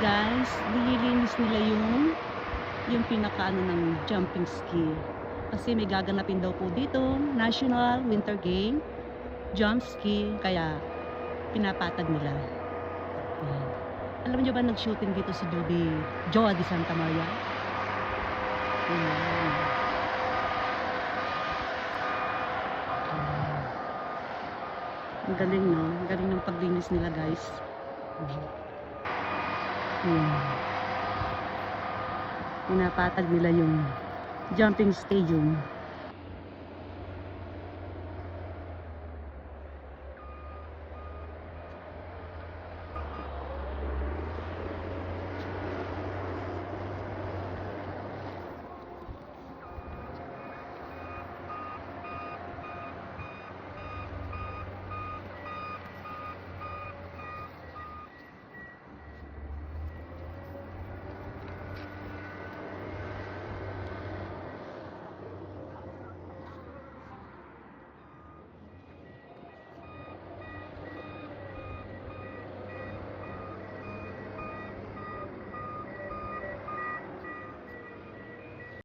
guys, nililinis nila yung pinakaano ng jumping ski. Kasi may gaganapin daw po dito, National Winter Game, jump ski, kaya pinapatag nila. Ayan. Alam niyo ba nag-shooting dito si Joa de Santa Maria? Ayan. Ang galing, no? Ang galing ng paglinis nila, guys. Pinapatag nila yung jumping stadium.